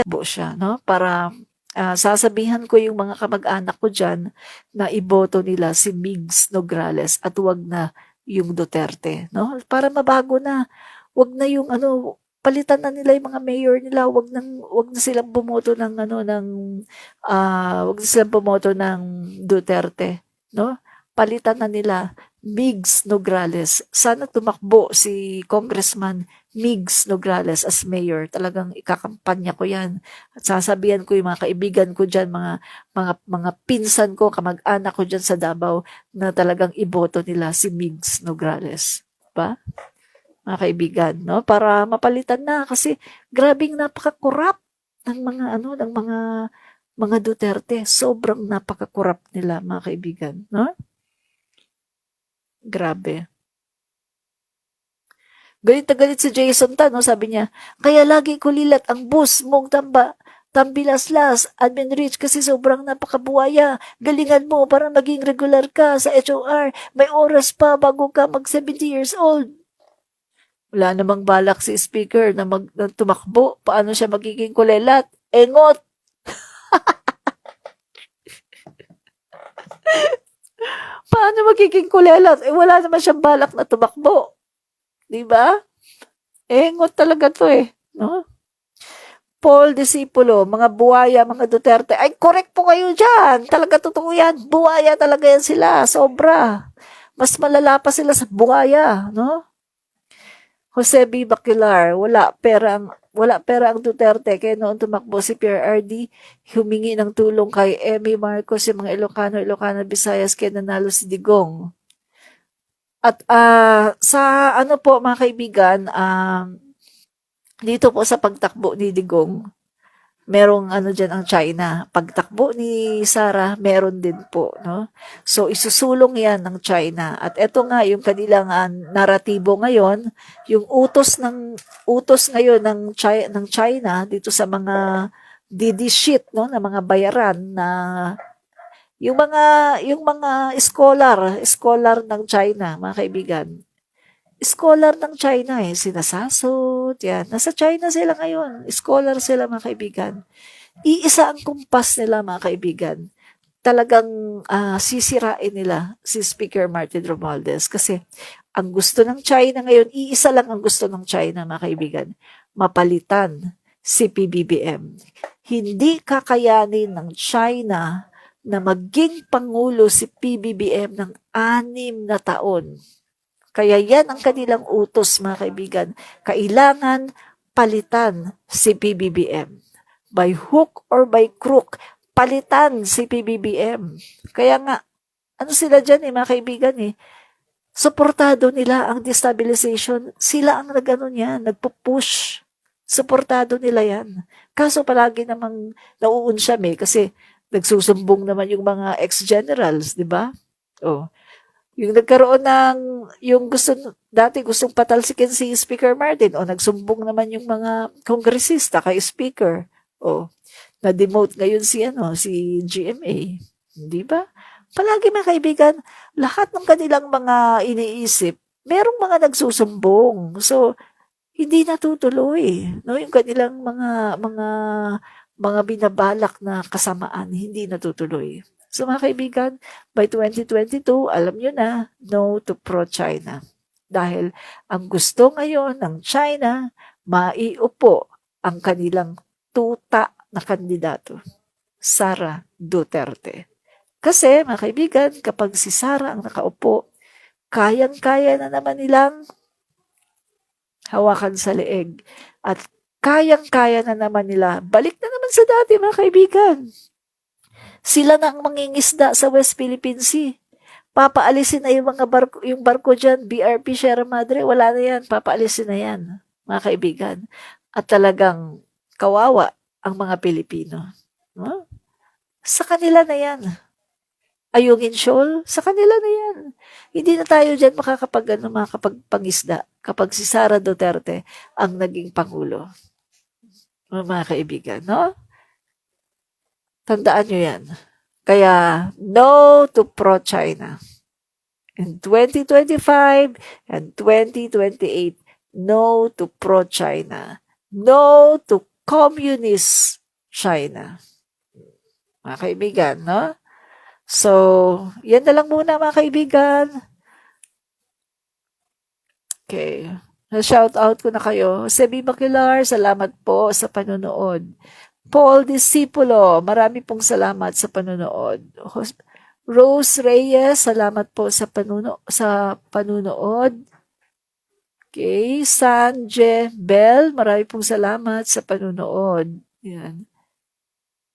po siya, no? Para sasabihan ko yung mga kamag-anak ko dyan na iboto nila si Migs Nograles at wag na yung Duterte, no? Para mabago na. Wag na yung palitan na nila yung mga mayor nila. Wag na silang bumoto ng wag na silang bumoto ng Duterte, no? Palitan na nila Migs Nograles. Sana tumakbo si Congressman Migs Nograles as mayor. Talagang ikakampanya ko 'yan. At sasabihan ko yung mga kaibigan ko diyan, mga pinsan ko, kamag-anak ko diyan sa Davao na talagang iboto nila si Migs Nograles. Ba? Mga kaibigan, no? Para mapalitan na kasi grabing napaka-corrupt ng mga Duterte. Sobrang napaka-corrupt nila, mga kaibigan, no? Grabe. Galit na galit si Jason Tan, no? Sabi niya, kaya lagi kulilat ang bus mong tambilaslas, admin rich kasi sobrang napakabuhaya. Galingan mo para maging regular ka sa HOR. May oras pa bago ka mag 70 years old. Wala namang balak si speaker na tumakbo. Paano siya magiging kulelat? Engot! Paano magiging kulelat? Wala naman siyang balak na tumakbo. Di ba? Engot talaga to eh. No? Paul Disipulo, mga buhaya, mga Duterte. Ay, correct po kayo dyan. Talaga totoo yan. Buhaya talaga yan sila. Sobra. Mas malala pa sila sa buhaya. No? Jose B. Baquilar, wala pera ang Duterte kaya noon tumakbo si PRRD, humingi ng tulong kay Emmy Marcos yung mga Ilocano, Visayas kaya nanalo si Digong. At sa po mga kaibigan, dito po sa pagtakbo ni Digong, merong dyan ang China. Pagtakbo ni Sara, meron din po, no? So, isusulong yan ng China. At eto nga, yung kanilang naratibo ngayon, yung utos ngayon ng China dito sa mga DD sheet, no? Na mga bayaran na yung mga scholar ng China, mga kaibigan. Scholar ng China sinasasot, yan. Nasa China sila ngayon. Scholar sila, mga kaibigan. Iisa ang kumpas nila, mga kaibigan. Talagang sisirain nila si Speaker Martin Romualdez kasi ang gusto ng China ngayon, iisa lang ang gusto ng China, mga kaibigan, mapalitan si PBBM. Hindi kakayanin ng China na maging pangulo si PBBM ng 6 na taon. Kaya yan ang kanilang utos, mga kaibigan. Kailangan palitan si PBBM. By hook or by crook, palitan si PBBM. Kaya nga, sila dyan mga kaibigan suportado nila ang destabilization. Sila ang yan, nagpo-push. Suportado nila yan. Kaso palagi namang nauunsyam kasi nagsusumbong naman yung mga ex-generals, di ba? Oh. Yung nagkaroon yung dati gustong patalsikin si Speaker Martin, nagsumbong naman yung mga kongresista kay Speaker. Na-demote ngayon si GMA. Di ba? Palagi mga kaibigan, lahat ng kanilang mga iniisip, merong mga nagsusumbong. So, hindi natutuloy. No? Yung kanilang mga binabalak na kasamaan, hindi natutuloy. So mga kaibigan, by 2022, alam nyo na, no to pro-China. Dahil ang gusto ngayon ng China, maiupo ang kanilang tuta na kandidato, Sara Duterte. Kasi mga kaibigan, kapag si Sara ang nakaupo, kayang-kaya na naman nilang hawakan sa leeg. At kayang-kaya na naman nila, balik na naman sa dati mga kaibigan. Sila na ang mangingisda sa West Philippine Sea. Papaalisin na yung barko dyan, BRP Sierra Madre, wala na yan, papaalisin na yan, mga kaibigan. At talagang kawawa ang mga Pilipino. No? Sa kanila na yan. Ayungin Shoal, sa kanila na yan. Hindi na tayo dyan makakapagpangisda kapag si Sara Duterte ang naging Pangulo. Mga kaibigan, no? Tandaan nyo yan. Kaya, no to pro-China. In 2025 and 2028, no to pro-China. No to Communist China. Mga kaibigan, no? So, yan na lang muna mga kaibigan. Okay. Na-shout out ko na kayo. Sebi Bacular, salamat po sa panonood. Paul Discipulo, marami pong salamat sa panonood. Rose Reyes, salamat po sa panunood. Okay, Sanje Bell, marami pong salamat sa panunood. Yan.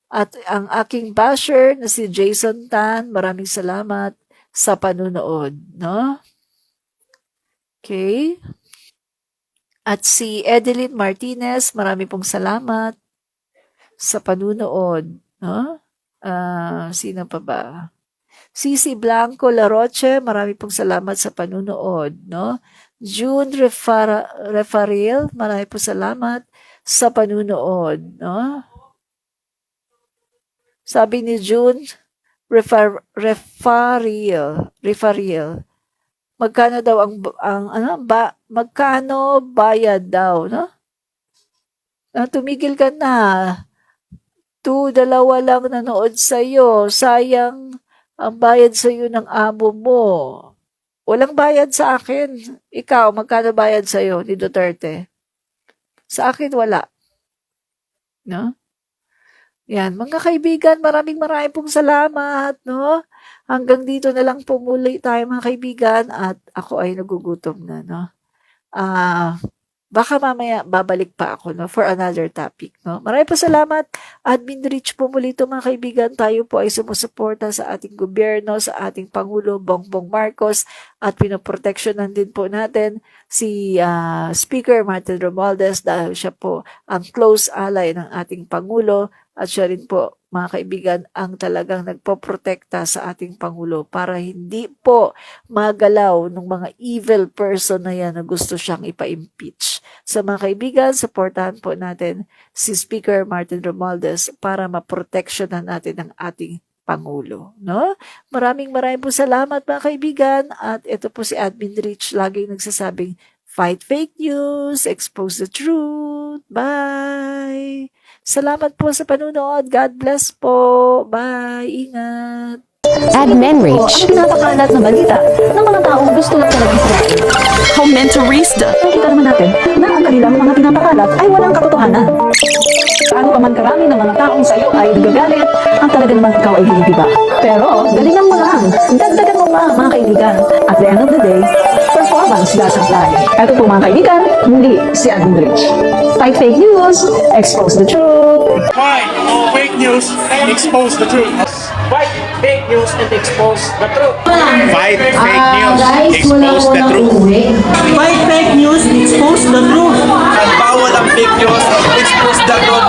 At ang aking basher na si Jason Tan, maraming salamat sa panunood, no? Okay. At si Edeline Martinez, marami pong salamat sa panunood, no? Sino pa ba? Cici Blanco Laroche, marami pong salamat sa panunood, no? June Refaril, marami pong salamat sa panunood, no? Sabi ni June Refaril, magkano daw magkano bayad daw, no? Tumigil ka na. 2 lang nanood sa'yo. Sayang ang bayad sa'yo ng amo mo. Walang bayad sa akin. Ikaw, magkano bayad sa'yo ni Duterte? Sa akin, wala. No? Yan, mga kaibigan, maraming pong salamat, no? Hanggang dito na lang po muli tayo mga kaibigan at ako ay nagugutom na, no? Baka mamaya babalik pa ako, no, for another topic, no? Maraming po salamat. Admin Rich po muli ito mga kaibigan. Tayo po ay sumusuporta sa ating gobyerno, sa ating Pangulo Bongbong Marcos at pinoproteksyonan din po natin si Speaker Martin Romualdez dahil siya po ang close ally ng ating Pangulo at siya rin po mga kaibigan ang talagang nagpoprotekta sa ating Pangulo para hindi po magalaw ng mga evil person na yan na gusto siyang ipa-impeach. So mga kaibigan, supportahan po natin si Speaker Martin Romualdez para maproteksyonan natin ang ating Pangulo. No? Maraming po salamat mga kaibigan at ito po si Admin Rich laging nagsasabing fight fake news, expose the truth. Bye! Salamat po sa panunood. God bless po. Bye. Ingat. Admin Reach. Ang pinapakalat na balita ng mga taong gusto lang talagang sirain. Comentarista. Nakita naman natin na ang kanilang mga pinapakalat ay walang katotohanan. Paano pa man karami ng mga taong sa iyo ay nagagalit, ang talaga naman ikaw ay hinihiba. Pero, galingan mo lang. Dagdagan mo pa, mga kaibigan. At the end of the day, performance doesn't lie. Ito po mga kaibigan, muli si Admin Rich. Fight fake news, expose the truth. Fight fake news and expose the truth. Fight fake news and expose the truth. Fight fake news, expose the truth. Fight fake news, expose the truth. At bawal ang fake news, expose the truth.